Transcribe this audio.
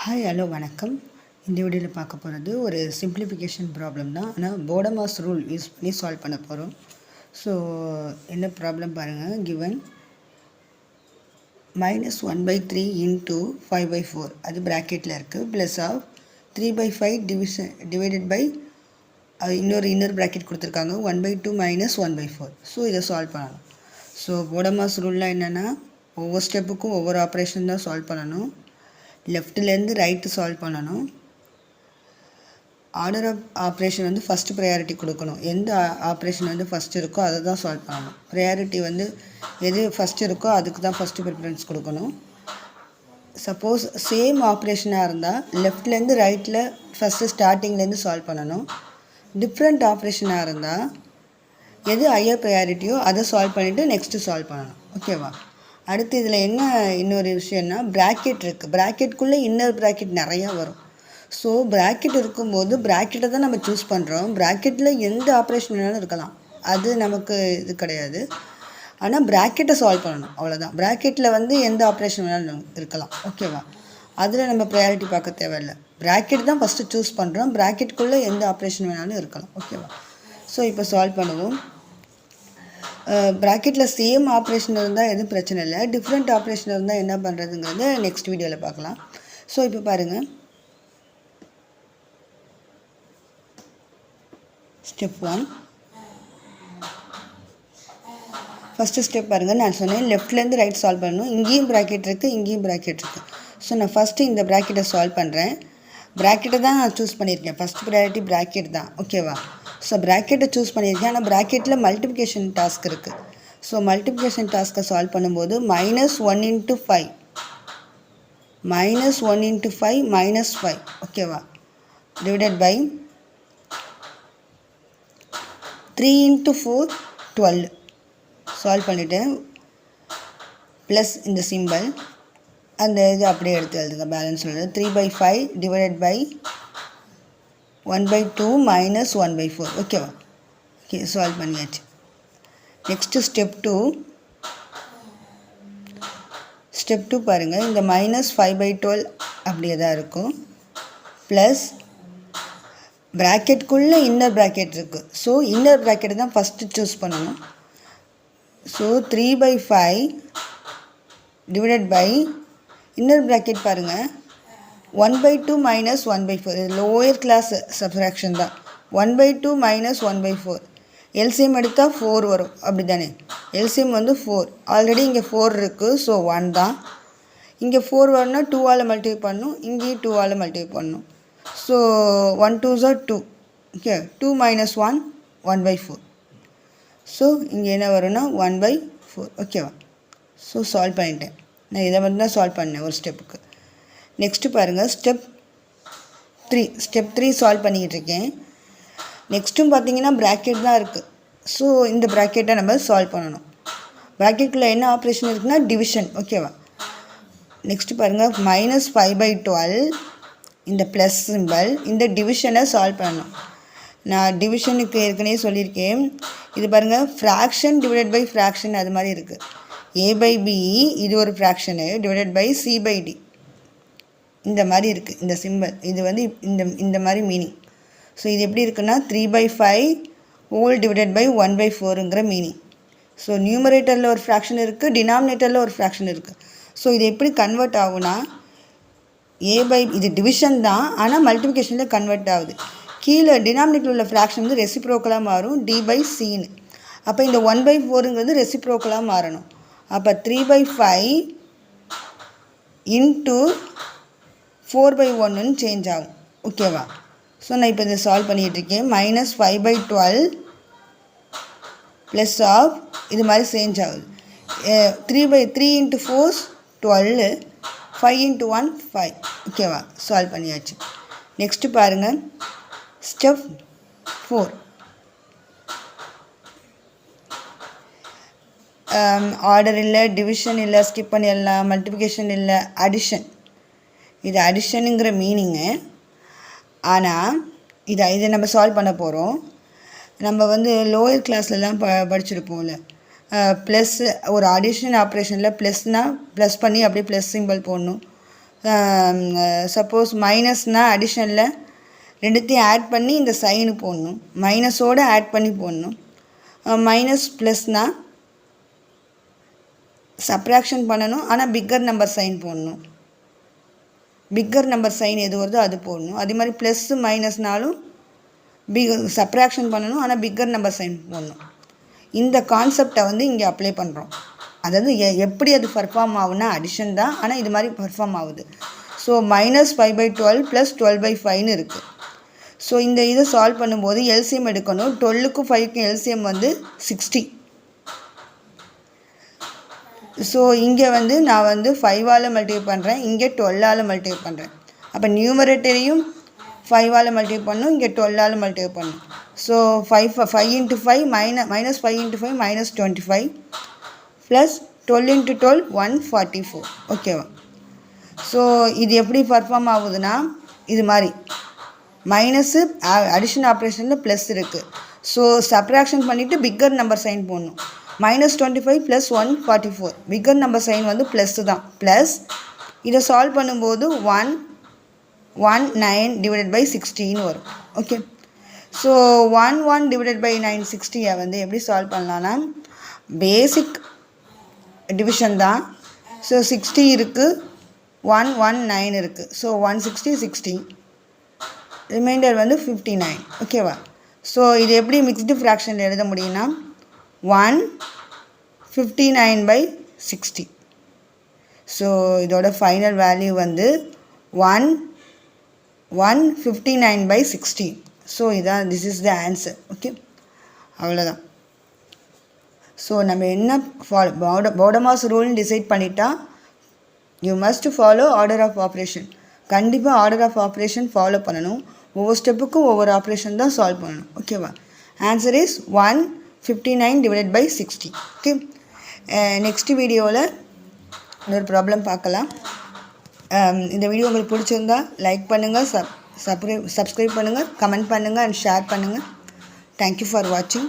Hi hello வணக்கம். இந்த வீடியோவில் பார்க்க போகிறது ஒரு சிம்பிளிஃபிகேஷன் ப்ராப்ளம் தான். ஆனால் போடமாஸ் ரூல் யூஸ் பண்ணி சால்வ் பண்ண போகிறோம். ஸோ என்ன ப்ராப்ளம் பாருங்கள். கிவன் -1/3 இன்ட்டு 5/4 அது ப்ராக்கெட்டில் இருக்குது. ப்ளஸ் ஆஃப் 3/5 டிவைடட் பை இன்னொரு ப்ராக்கெட் கொடுத்துருக்காங்க 1/2 - 1/4. ஸோ இதை சால்வ் பண்ணணும். ஸோ போடமாஸ் ரூல்லாம் என்னென்னா ஒவ்வொரு ஸ்டெப்புக்கும் ஒவ்வொரு ஆப்ரேஷன் தான் சால்வ் பண்ணணும். லெஃப்ட்லேருந்து ரைட்டு சால்வ் பண்ணணும். ஆர்டர் ஆஃப் ஆப்ரேஷன் வந்து ஃபஸ்ட்டு ப்ரையாரிட்டி கொடுக்கணும். எந்த ஆப்ரேஷன் வந்து ஃபஸ்ட்டு இருக்கோ அதை தான் சால்வ் பண்ணணும். ப்ரையாரிட்டி வந்து எது ஃபஸ்ட்டு இருக்கோ அதுக்கு தான் ஃபஸ்ட்டு ப்ரிஃபரன்ஸ் கொடுக்கணும். சப்போஸ் சேம் ஆப்ரேஷனாக இருந்தால் லெஃப்ட்லேருந்து ரைட்டில் ஃபஸ்ட்டு ஸ்டார்டிங்லேருந்து சால்வ் பண்ணணும். டிஃப்ரெண்ட் ஆப்ரேஷனாக இருந்தால் எது ஹையர் ப்ரையாரிட்டியோ அதை சால்வ் பண்ணிவிட்டு நெக்ஸ்ட்டு சால்வ் பண்ணணும். ஓகேவா? அடுத்து இதில் என்ன இன்னொரு விஷயம்னா ப்ராக்கெட் இருக்குது. ப்ராக்கெட்டுக்குள்ளே இன்னர் ப்ராக்கெட் நிறையா வரும். ஸோ ப்ராக்கெட் இருக்கும்போது ப்ராக்கெட்டை தான் நம்ம சூஸ் பண்ணுறோம். ப்ராக்கெட்டில் எந்த ஆப்ரேஷன் வேணாலும் இருக்கலாம், அது நமக்கு இது கிடையாது. ஆனால் ப்ராக்கெட்டை சால்வ் பண்ணணும், அவ்வளோதான். ப்ராக்கெட்டில் வந்து எந்த ஆப்ரேஷன் வேணாலும் இருக்கலாம். ஓகேவா? அதில் நம்ம ப்ரையாரிட்டி பார்க்க தேவையில்லை. ப்ராக்கெட் தான் ஃபஸ்ட்டு சூஸ் பண்ணுறோம். ப்ராக்கெட்டுக்குள்ளே எந்த ஆப்ரேஷன் வேணாலும் இருக்கலாம். ஓகேவா? ஸோ இப்போ சால்வ் பண்ணுவோம். ப்ராக்கெட்டில் சேம் ஆப்ரேஷன் இருந்தால் எதுவும் பிரச்சனை இல்லை. டிஃப்ரெண்ட் ஆப்ரேஷன் இருந்தால் என்ன பண்ணுறதுங்கிறத நெக்ஸ்ட் வீடியோவில் பார்க்கலாம். ஸோ இப்போ பாருங்கள், ஸ்டெப் 1 ஃபஸ்ட்டு ஸ்டெப் பாருங்கள். நான் சொன்னேன் லெஃப்ட்லேருந்து ரைட் சால்வ் பண்ணணும். இங்கேயும் ப்ராக்கெட் இருக்குது, இங்கேயும் ப்ராக்கெட் இருக்குது. ஸோ நான் ஃபஸ்ட்டு இந்த ப்ராக்கெட்டை சால்வ் பண்ணுறேன். ப்ராக்கெட்டை தான் நான் சூஸ் பண்ணியிருக்கேன். ஃபஸ்ட் ப்ரையாரிட்டி ப்ராக்கெட் தான். ஓகேவா? ஸோ ப்ராக்கெட்டை சூஸ் பண்ணியிருக்கேன். ஆனால் ப்ராக்கெட்டில் மல்டிப்ளிகேஷன் டாஸ்க் இருக்குது. ஸோ மல்டிப்ளிகேஷன் டாஸ்க்கை சால்வ் பண்ணும்போது -1 × 5 -1 × 5 -5 ஓகேவா, டிவைடட் பை 3 × 4 12 சால்வ் பண்ணிவிட்டேன். ப்ளஸ் இந்த சிம்பிள் அந்த இது அப்படியே எடுத்து எழுதுங்க. பேலன்ஸ் உள்ளது 3/5 டிவைடட் பை 1/2 - 1/4 ஓகேவா? ஓகே, சால்வ் பண்ணியாச்சு. நெக்ஸ்ட்டு ஸ்டெப் 2 பாருங்கள். இந்த -5/12 அப்படியே தான் இருக்கும். ப்ளஸ் ப்ராக்கெட்டுக்குள்ளே இன்னர் ப்ராக்கெட் இருக்குது. ஸோ இன்னர் ப்ராக்கெட்டை தான் ஃபஸ்ட்டு சூஸ் பண்ணணும். So 3/5 divided by inner bracket பாருங்கள் 1/2 - 1/4. இது லோயர் கிளாஸ் சப்ட்ராக்ஷன் தான். 1/2 - 1/4 எல்சிஎம் எடுத்தால் 4 வரும், அப்படி தானே? எல்சிஎம் வந்து 4. ஆல்ரெடி இங்கே 4 இருக்குது. ஸோ 1 தான். இங்கே 4 வரணும்னா 2ஆல் மல்டிப்ளை பண்ணணும். இங்கேயும் 2ஆல் மல்டிப்ளை பண்ணணும். So 1 2s are 2. Okay, 2 - 1 1/4. So இங்கே என்ன வரும்னா 1/4. ஓகேவா? ஸோ சால்வ் பண்ணிட்டேன். நான் இதை மட்டும் தான் சால்வ் பண்ணேன் ஒரு ஸ்டெப்புக்கு. நெக்ஸ்ட்டு பாருங்கள், ஸ்டெப் 3 சால்வ் பண்ணிக்கிட்டு இருக்கேன். நெக்ஸ்ட்டும் பார்த்தீங்கன்னா ப்ராக்கெட் தான் இருக்குது. ஸோ இந்த ப்ராக்கெட்டை நம்ம சால்வ் பண்ணணும். ப்ராக்கெட்டில் என்ன ஆப்ரேஷன் இருக்குன்னா டிவிஷன். ஓகேவா? நெக்ஸ்ட்டு பாருங்கள், -5/12 இந்த ப்ளஸ் சிம்பிள், இந்த டிவிஷனை சால்வ் பண்ணணும். நான் டிவிஷனுக்கு ஏற்கனவே சொல்லியிருக்கேன். இது பாருங்கள், ஃப்ராக்ஷன் டிவைடட் பை ஃப்ராக்ஷன் அது மாதிரி இருக்குது. a/b இது ஒரு ஃப்ராக்ஷனு டிவைடட் பை c/d இந்த மாதிரி இருக்குது இந்த சிம்பிள். இது வந்து இந்த மாதிரி மீனிங். ஸோ இது எப்படி இருக்குன்னா 3/5 ஹோல் டிவைடட் பை 1/4ங்கிற மீனிங். ஸோ நியூமரேட்டரில் ஒரு ஃப்ராக்ஷன் இருக்குது, டினாமினேட்டரில் ஒரு ஃப்ராக்ஷன் இருக்குது. ஸோ இது எப்படி கன்வெர்ட் ஆகுனா இது டிவிஷன் தான், ஆனால் மல்டிப்ளிகேஷனில் கன்வெர்ட் ஆகுது. கீழே டினாமினேட்டர் உள்ள ஃப்ராக்ஷன் வந்து ரெசிப்ரோக்கலாக மாறும், d/cன்னு. அப்போ இந்த 1/4ங்கிறது ரெசிப்ரோக்கலாக மாறணும். அப்போ 3/5 இன்ட்டு 4/1ன்னு சேஞ்ச் ஆகும். ஓகேவா? ஸோ நான் இப்போ இதை சால்வ் பண்ணிகிட்ருக்கேன். -5/12 ப்ளஸ் ஆஃப் இது மாதிரி சேஞ்ச் ஆகுது. 3 × 4 12, 5 × 1 5. ஓகேவா? சால்வ் பண்ணியாச்சு. நெக்ஸ்ட்டு பாருங்கள், ஸ்டெப் 4 ஆர்டர் இல்லை, டிவிஷன் இல்லை, ஸ்கிப் பண்ணிடலாம். மல்டிப்ளிகேஷன் இல்லை, அடிஷன். இது அடிஷனுங்கிற மீனிங்கு. ஆனால் இதை நம்ம சால்வ் பண்ண போகிறோம். நம்ம வந்து லோயர் கிளாஸ்லலாம் படிச்சிருப்போம்ல, ப்ளஸ் ஒரு அடிஷன் ஆப்ரேஷனில் ப்ளஸ்னால் ப்ளஸ் பண்ணி அப்படியே ப்ளஸ் சிம்பிள் போடணும். சப்போஸ் மைனஸ்னால் அடிஷனில் ரெண்டுத்தையும் ஆட் பண்ணி இந்த சைனு போடணும், மைனஸோடு ஆட் பண்ணி போடணும். மைனஸ் ப்ளஸ்னால் சப்ராக்ஷன் பண்ணணும், ஆனால் பிக்கர் நம்பர் சைன் போடணும். பிக்கர் நம்பர் சைன் எது வருதோ அது போடணும். அதே மாதிரி ப்ளஸ்ஸு மைனஸ்னாலும் சப்ராக்ஷன் பண்ணணும், ஆனால் பிக்கர் நம்பர் சைன் போடணும். இந்த கான்செப்டை வந்து இங்கே அப்ளை பண்ணுறோம். அதாவது எப்படி அது பர்ஃபார்ம் ஆகுனா அடிஷன் தான், ஆனால் இது மாதிரி பர்ஃபார்ம் ஆகுது. ஸோ -5/12 + 12/5ன்னு இருக்குது. ஸோ இந்த இதை சால்வ் பண்ணும்போது எல்சிஎம் எடுக்கணும். 12க்கும் 5க்கும் எல்சிஎம் வந்து 60. ஸோ இங்கே வந்து நான் வந்து 5ஆல் மல்டிப்ளை பண்ணுறேன், இங்கே 12ஆல் மல்டிப்ளை பண்ணுறேன். அப்போ நியூமரேட்டரையும் 5ஆல் மல்டிப்ளை பண்ணணும், இங்கே 12ஆல் மல்டிப்ளை பண்ணணும். So 5 × 5 -5 × 5 -25 plus 12 × 12 144. ஓகேவா? ஸோ இது எப்படி பர்ஃபார்ம் ஆகுதுன்னா இது மாதிரி மைனஸு அடிஷன் ஆப்ரேஷனில் ப்ளஸ் இருக்குது. ஸோ சப்ராக்ஷன் பண்ணிவிட்டு பிக்கர் நம்பர் சைன் போடணும். -25 + 144 பிக்கர் நம்பர் சைன் வந்து ப்ளஸ்ஸு தான். ப்ளஸ் இதை சால்வ் பண்ணும்போது 119 / 60ன்னு வரும். ஓகே. ஸோ 11 / 960 வந்து எப்படி சால்வ் பண்ணலான்னா பேசிக் டிவிஷன் தான். ஸோ 60 இருக்குது, 119 இருக்குது. ஸோ 160 60, ரிமைண்டர் வந்து 59. ஓகேவா? ஸோ இது எப்படி மிக்ஸ்டு ஃப்ராக்ஷனில் எழுத முடியும்னா 159/60. ஸோ இதோட ஃபைனல் வேல்யூ வந்து 159/60. ஸோ இதான் this is the answer. Okay, அவ்வளோதான். ஸோ நம்ம என்ன பௌடமாஸ் ரூல்னு டிசைட் பண்ணிட்டா you must follow order of operation. கண்டிப்பாக ஆர்டர் ஆஃப் ஆப்ரேஷன் ஃபாலோ பண்ணணும். ஒவ்வொரு ஸ்டெப்புக்கும் ஒவ்வொரு ஆப்ரேஷன் தான் சால்வ் பண்ணணும். ஓகேவா? Answer is 159 / 60. ஓகே, நெக்ஸ்ட் வீடியோவில் இன்னொரு ப்ராப்ளம் பார்க்கலாம். இந்த வீடியோ உங்களுக்கு பிடிச்சிருந்தா லைக் பண்ணுங்கள், சப்ஸ்கிரைப் பண்ணுங்கள், கமெண்ட் பண்ணுங்கள் அண்ட் ஷேர் பண்ணுங்கள். தேங்க்யூ ஃபார் வாட்சிங்.